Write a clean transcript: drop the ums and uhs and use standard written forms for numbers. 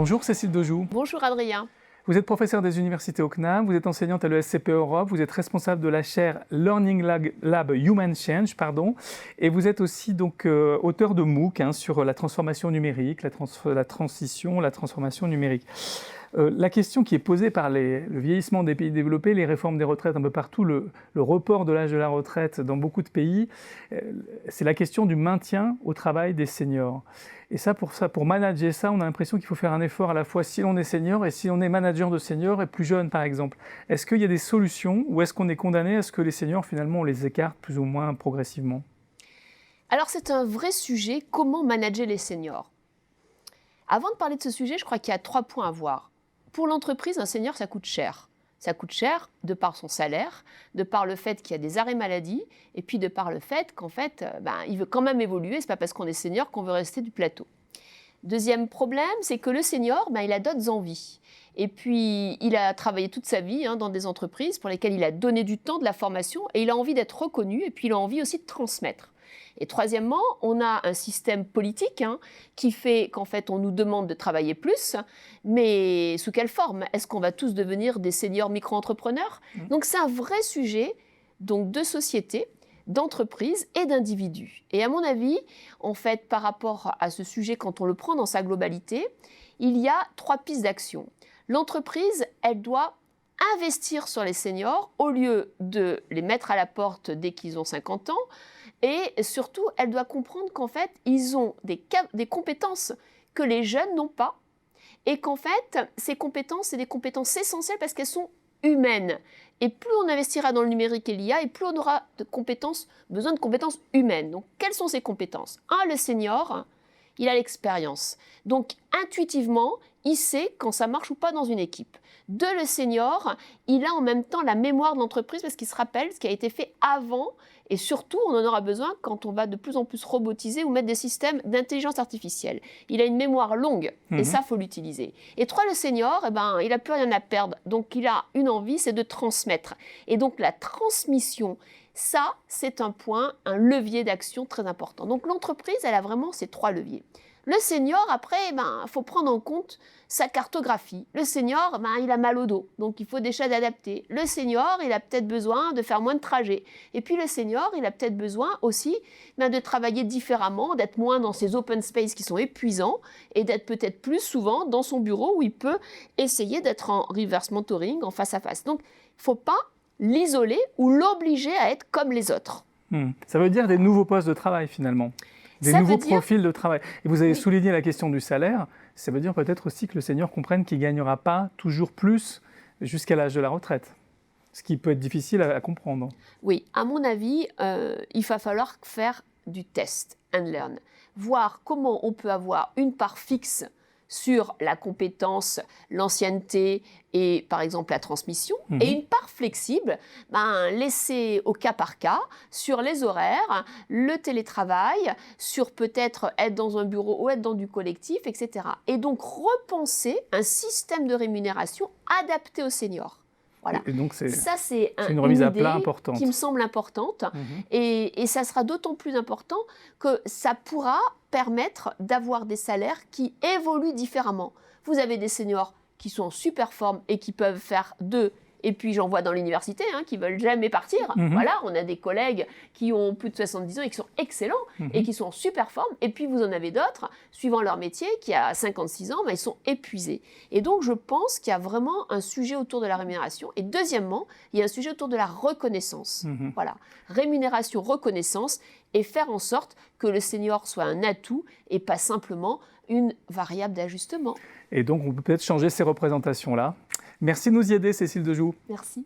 Bonjour Cécile Dejoux. Bonjour Adrien. Vous êtes professeure des universités au CNAM, vous êtes enseignante à l'ESCP Europe, vous êtes responsable de la chaire Learning Lab Human Change, et vous êtes aussi donc auteur de MOOC sur la transformation numérique, la transformation numérique. La question qui est posée par le vieillissement des pays développés, les réformes des retraites un peu partout, le report de l'âge de la retraite dans beaucoup de pays, c'est la question du maintien au travail des seniors. Et pour manager ça, on a l'impression qu'il faut faire un effort à la fois si l'on est senior et si on est manager de seniors et plus jeune, par exemple. Est-ce qu'il y a des solutions ou est-ce qu'on est condamné à ce que les seniors, finalement, on les écarte plus ou moins progressivement? Alors, c'est un vrai sujet, comment manager les seniors? Avant de parler de ce sujet, je crois qu'il y a 3 points à voir. Pour l'entreprise, un senior, ça coûte cher. Ça coûte cher de par son salaire, de par le fait qu'il y a des arrêts maladie, et puis de par le fait qu'en fait, il veut quand même évoluer. Ce n'est pas parce qu'on est senior qu'on veut rester du plateau. Deuxième problème, c'est que le senior, il a d'autres envies. Et puis, il a travaillé toute sa vie dans des entreprises pour lesquelles il a donné du temps, de la formation, et il a envie d'être reconnu, et puis il a envie aussi de transmettre. Et troisièmement, on a un système politique qui fait qu'en fait, on nous demande de travailler plus, mais sous quelle forme? Est-ce qu'on va tous devenir des seniors micro-entrepreneurs? Donc, c'est un vrai sujet de société, d'entreprise et d'individus. Et à mon avis, en fait, par rapport à ce sujet, quand on le prend dans sa globalité, il y a 3 pistes d'action. L'entreprise, elle doit investir sur les seniors au lieu de les mettre à la porte dès qu'ils ont 50 ans. Et surtout, elle doit comprendre qu'en fait, ils ont des compétences que les jeunes n'ont pas. Et qu'en fait, ces compétences, c'est des compétences essentielles parce qu'elles sont humaines. Et plus on investira dans le numérique et l'IA, et plus on aura besoin de compétences humaines. Donc, quelles sont ces compétences? Le senior, il a l'expérience. Donc, intuitivement, il sait quand ça marche ou pas dans une équipe. 2, le senior, il a en même temps la mémoire de l'entreprise parce qu'il se rappelle ce qui a été fait avant. Et surtout, on en aura besoin quand on va de plus en plus robotiser ou mettre des systèmes d'intelligence artificielle. Il a une mémoire longue et ça, il faut l'utiliser. Et 3, le senior, il n'a plus rien à perdre. Donc, il a une envie, c'est de transmettre. Et donc, la transmission, ça, c'est un levier d'action très important. Donc, l'entreprise, elle a vraiment ces 3 leviers. Le senior, après, il faut prendre en compte sa cartographie. Le senior, il a mal au dos, donc il faut déjà d'adapter. Le senior, il a peut-être besoin de faire moins de trajets. Et puis le senior, il a peut-être besoin aussi de travailler différemment, d'être moins dans ces open space qui sont épuisants et d'être peut-être plus souvent dans son bureau où il peut essayer d'être en reverse mentoring, en face à face. Donc, il ne faut pas l'isoler ou l'obliger à être comme les autres. Ça veut dire des nouveaux postes de travail finalement? Des nouveaux profils de travail. Et vous avez souligné la question du salaire. Ça veut dire peut-être aussi que le senior comprenne qu'il ne gagnera pas toujours plus jusqu'à l'âge de la retraite. Ce qui peut être difficile à comprendre. Oui, à mon avis, il va falloir faire du test and learn. Voir comment on peut avoir une part fixe sur la compétence, l'ancienneté et par exemple la transmission, et une part flexible, laissée au cas par cas, sur les horaires, le télétravail, sur peut-être être dans un bureau ou être dans du collectif, etc. Et donc repenser un système de rémunération adapté aux seniors. Voilà. Et donc c'est une remise à idée plat importante. Qui me semble importante. Et ça sera d'autant plus important que ça pourra permettre d'avoir des salaires qui évoluent différemment. Vous avez des seniors qui sont en super forme et qui peuvent faire 2. Et puis j'en vois dans l'université qui ne veulent jamais partir. Voilà, on a des collègues qui ont plus de 70 ans et qui sont excellents et qui sont en super forme. Et puis vous en avez d'autres, suivant leur métier, qui à 56 ans, ils sont épuisés. Et donc je pense qu'il y a vraiment un sujet autour de la rémunération. Et deuxièmement, il y a un sujet autour de la reconnaissance. Voilà, rémunération, reconnaissance, et faire en sorte que le senior soit un atout et pas simplement une variable d'ajustement. Et donc on peut peut-être changer ces représentations-là. Merci de nous y aider, Cécile Dejoux. Merci.